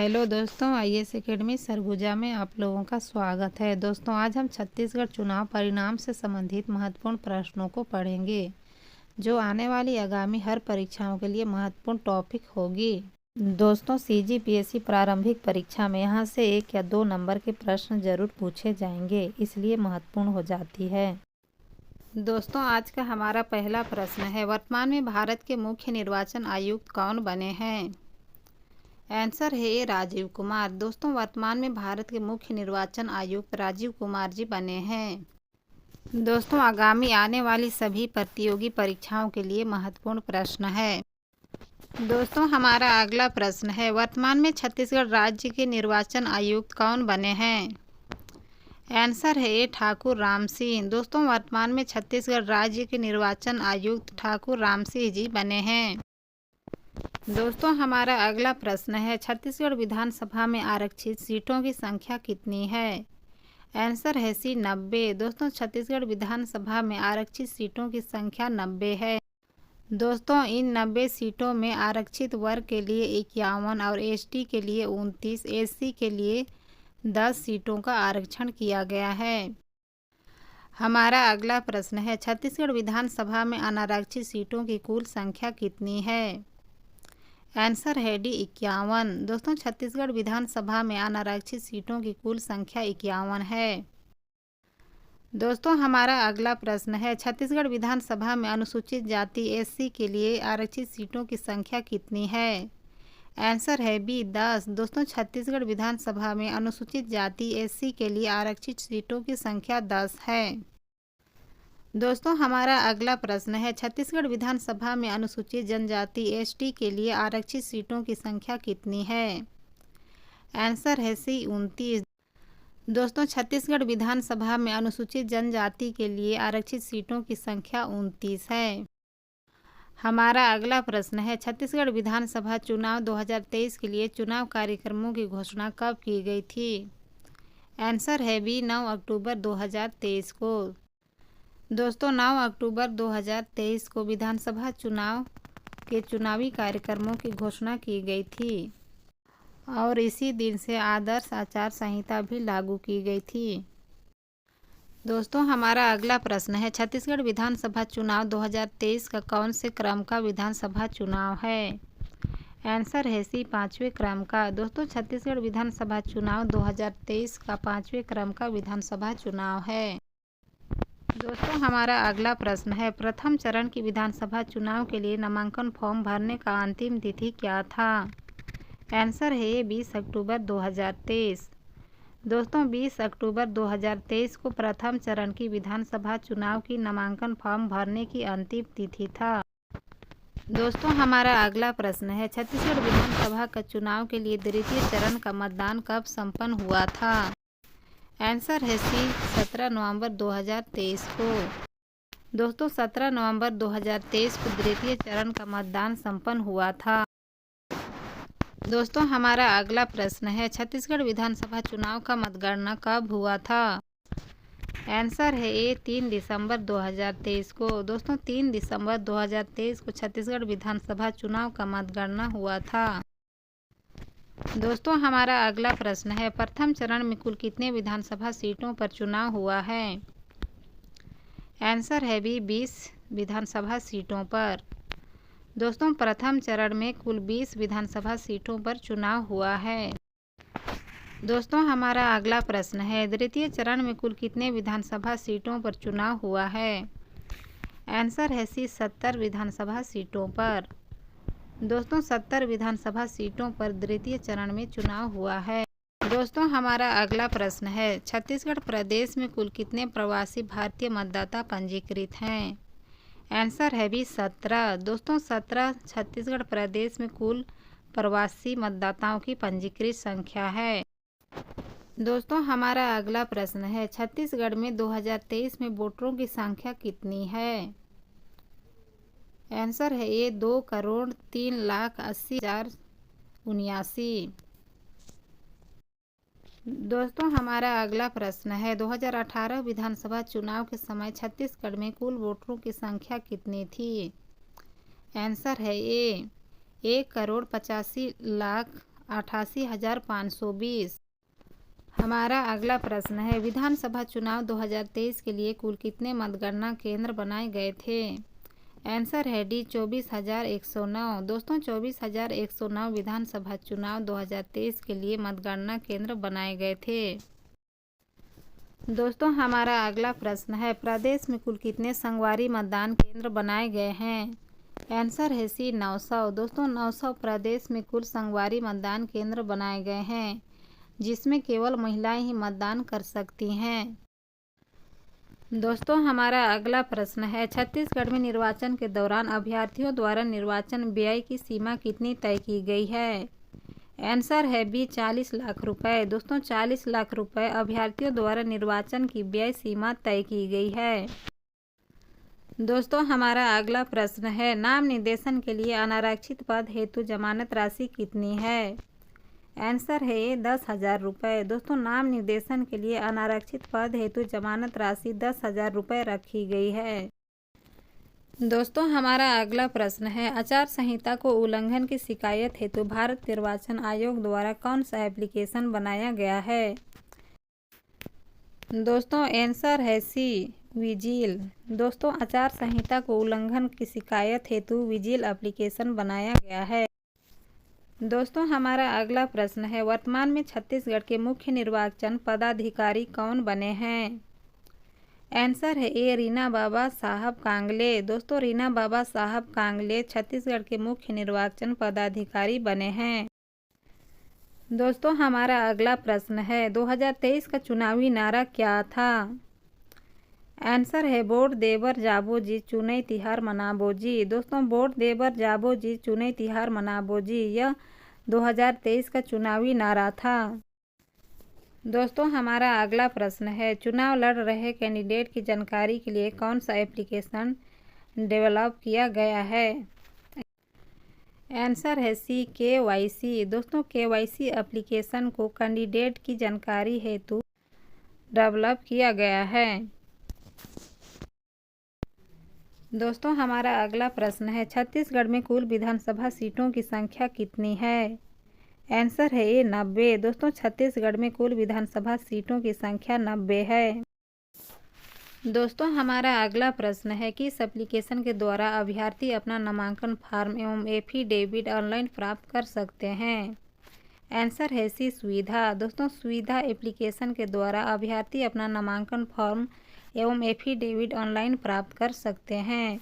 Hello दोस्तों, IAS academy Surguja में आप लोगों का स्वागत है। दोस्तों, आज हम छत्तीसगढ़ चुनाव परिणाम से संबंधित महत्वपूर्ण प्रश्नों को पढ़ेंगे, जो आने वाली आगामी हर परीक्षाओं के लिए महत्वपूर्ण टॉपिक होगी। दोस्तों, सीजीपीएससी प्रारंभिक परीक्षा में यहाँ से 1 या 2 नंबर के प्रश्न जरूर पूछे जाएंगे, इसलिए महत्वपूर्ण हो जाती है। दोस्तों, आज का हमारा पहला प्रश्न है, वर्तमान में भारत के मुख्य निर्वाचन आयुक्त कौन बने हैं? आंसर है ए राजीव कुमार। दोस्तों, वर्तमान में भारत के मुख्य निर्वाचन आयुक्त राजीव कुमार जी बने हैं। दोस्तों, आगामी आने वाली सभी प्रतियोगी परीक्षाओं के लिए महत्वपूर्ण प्रश्न है। दोस्तों, हमारा अगला प्रश्न है, वर्तमान में छत्तीसगढ़ राज्य के निर्वाचन आयुक्त कौन बने हैं? आंसर है ए ठाकुर राम सिंह। दोस्तों, वर्तमान में छत्तीसगढ़ राज्य के निर्वाचन आयुक्त ठाकुर राम सिंह जी बने हैं। दोस्तों, हमारा अगला प्रश्न है, छत्तीसगढ़ विधानसभा में आरक्षित सीटों की संख्या कितनी है? आंसर है सी 90। दोस्तों, छत्तीसगढ़ विधानसभा में आरक्षित सीटों की संख्या 90 है। दोस्तों, इन 90 सीटों में आरक्षित वर्ग के लिए 51 और एसटी के लिए 29, एससी के लिए 10 सीटों का आरक्षण किया गया है। हमारा अगला प्रश्न है, छत्तीसगढ़ विधानसभा में अनारक्षित सीटों की कुल संख्या कितनी है? आंसर है डी 51। दोस्तों, छत्तीसगढ़ विधानसभा में अनारक्षित सीटों की कुल संख्या 51 है। दोस्तों, हमारा अगला प्रश्न है, छत्तीसगढ़ विधानसभा में अनुसूचित जाति एससी के लिए आरक्षित सीटों की संख्या कितनी है? आंसर है बी 10। दोस्तों, छत्तीसगढ़ विधानसभा में अनुसूचित जाति एससी के लिए आरक्षित सीटों की संख्या 10 है। दोस्तों, हमारा अगला प्रश्न है, छत्तीसगढ़ विधानसभा में अनुसूचित जनजाति एसटी के लिए आरक्षित सीटों की संख्या कितनी है? आंसर है सी 29। दोस्तों, छत्तीसगढ़ विधानसभा में अनुसूचित जनजाति के लिए आरक्षित सीटों की संख्या 29 है। हमारा अगला प्रश्न है, छत्तीसगढ़ विधानसभा चुनाव 2023 के लिए चुनाव कार्यक्रमों की घोषणा कब की गई थी? आंसर है बी 9 अक्टूबर 2023 को। दोस्तों, 9 अक्टूबर 2023 को विधानसभा चुनाव के चुनावी कार्यक्रमों की घोषणा की गई थी और इसी दिन से आदर्श आचार संहिता भी लागू की गई थी। दोस्तों, हमारा अगला प्रश्न है, छत्तीसगढ़ विधानसभा चुनाव 2023 का कौन से क्रम का विधानसभा चुनाव है? आंसर है सी 5वें क्रम का। दोस्तों, छत्तीसगढ़ विधानसभा चुनाव 2023 का 5वें क्रम का विधानसभा चुनाव है। दोस्तों, हमारा अगला प्रश्न है, प्रथम चरण की विधानसभा चुनाव के लिए नामांकन फॉर्म भरने का अंतिम तिथि क्या था? आंसर है 20 अक्टूबर 2023। दोस्तों, 20 अक्टूबर 2023 को प्रथम चरण की विधानसभा चुनाव की नामांकन फॉर्म भरने की अंतिम तिथि था। दोस्तों, हमारा अगला प्रश्न है, छत्तीसगढ़ विधानसभा का चुनाव के लिए द्वितीय चरण का मतदान कब संपन्न हुआ था? आंसर है सी 17 नवंबर 2023 को। दोस्तों, 17 नवंबर 2023 को द्वितीय चरण का मतदान संपन्न हुआ था। दोस्तों, हमारा अगला प्रश्न है, छत्तीसगढ़ विधानसभा चुनाव का मतगणना कब हुआ था? आंसर है ए 3 दिसंबर 2023 को। दोस्तों, 3 दिसंबर 2023 को छत्तीसगढ़ विधानसभा चुनाव का मतगणना हुआ था। दोस्तों, हमारा अगला प्रश्न है, प्रथम चरण में कुल कितने विधानसभा सीटों पर चुनाव हुआ है? आंसर है बी 20 विधानसभा सीटों पर। दोस्तों, प्रथम चरण में कुल 20 विधानसभा सीटों पर चुनाव हुआ है। दोस्तों, हमारा अगला प्रश्न है, द्वितीय चरण में कुल कितने विधानसभा सीटों पर चुनाव हुआ है? आंसर है सी 70 विधानसभा सीटों पर। दोस्तों, 70 विधानसभा सीटों पर द्वितीय चरण में चुनाव हुआ है। दोस्तों, हमारा अगला प्रश्न है, छत्तीसगढ़ प्रदेश में कुल कितने प्रवासी भारतीय मतदाता पंजीकृत हैं? आंसर है भी 17। दोस्तों, 17 छत्तीसगढ़ प्रदेश में कुल प्रवासी मतदाताओं की पंजीकृत संख्या है। दोस्तों, हमारा अगला प्रश्न है, छत्तीसगढ़ में 2023 में वोटरों की संख्या कितनी है? आंसर है ये 2,03,80,79। दोस्तों, हमारा अगला प्रश्न है, 2018 विधानसभा चुनाव के समय छत्तीसगढ़ में कुल वोटरों की संख्या कितनी थी? आंसर है ए 1,85,00,000 88,520। हमारा अगला प्रश्न है, विधानसभा चुनाव 2023 के लिए कुल कितने मतगणना केंद्र बनाए गए थे? आंसर है डी 24,109। दोस्तों 24,109 विधानसभा चुनाव 2023 के लिए मतगणना केंद्र बनाए गए थे। दोस्तों हमारा अगला प्रश्न है, प्रदेश में कुल कितने संगवारी मतदान केंद्र बनाए गए हैं? आंसर है सी 900। दोस्तों 900 प्रदेश में कुल संगवारी मतदान केंद्र बनाए गए हैं, जिसमें केवल महिलाएं ही मतदान कर सकती हैं। दोस्तों हमारा अगला प्रश्न है, छत्तीसगढ़ में निर्वाचन के दौरान अभ्यर्थियों द्वारा निर्वाचन व्यय की सीमा कितनी तय की गई है? आंसर है बी 40 लाख रुपए। दोस्तों 40 लाख रुपए अभ्यर्थियों द्वारा निर्वाचन की व्यय सीमा तय की गई है। दोस्तों हमारा अगला प्रश्न है, नाम निर्देशन के लिए अनारक्षित पद हेतु जमानत राशि कितनी है? आंसर है ये 10,000 रुपये। दोस्तों नाम निर्देशन के लिए अनारक्षित पद हेतु जमानत राशि 10,000 रुपये रखी गई है। दोस्तों हमारा अगला प्रश्न है, आचार संहिता को उल्लंघन की शिकायत हेतु भारत निर्वाचन आयोग द्वारा कौन सा एप्लीकेशन बनाया गया है? दोस्तों आंसर है सी विजिल। दोस्तों आचार संहिता को उल्लंघन की शिकायत हेतु विजिल एप्लीकेशन बनाया गया है। दोस्तों हमारा अगला प्रश्न है, वर्तमान में छत्तीसगढ़ के मुख्य निर्वाचन पदाधिकारी कौन बने हैं? आंसर है ए रीना बाबा साहब कांगले। दोस्तों रीना बाबा साहब कांगले छत्तीसगढ़ के मुख्य निर्वाचन पदाधिकारी बने हैं। दोस्तों हमारा अगला प्रश्न है, 2023 का चुनावी नारा क्या था? आंसर है वोट देबर जाबो जी चुनाई तिहार मनाबो जी। दोस्तों वोट देबर जाबो जी चुनाई तिहार मनाबो जी, यह 2023 का चुनावी नारा था। दोस्तों हमारा अगला प्रश्न है, चुनाव लड़ रहे कैंडिडेट की जानकारी के लिए कौन सा एप्लीकेशन डेवलप किया गया है? आंसर है सी KYC। दोस्तों KYC एप्लीकेशन को कैंडिडेट की जानकारी हेतु डेवलप किया गया है। दोस्तों हमारा अगला प्रश्न है, छत्तीसगढ़ में कुल विधानसभा सीटों की संख्या कितनी है? आंसर है ए 90। दोस्तों छत्तीसगढ़ में कुल विधानसभा सीटों की संख्या 90 है। दोस्तों हमारा अगला प्रश्न है, किस एप्लीकेशन के द्वारा अभ्यर्थी अपना नामांकन फार्म एवं एफिडेविट ऑनलाइन प्राप्त कर सकते हैं? आंसर है सी सुविधा। दोस्तों सुविधा एप्लीकेशन के द्वारा अभ्यर्थी अपना नामांकन फॉर्म एवं एफिडेविट ऑनलाइन प्राप्त कर सकते हैं।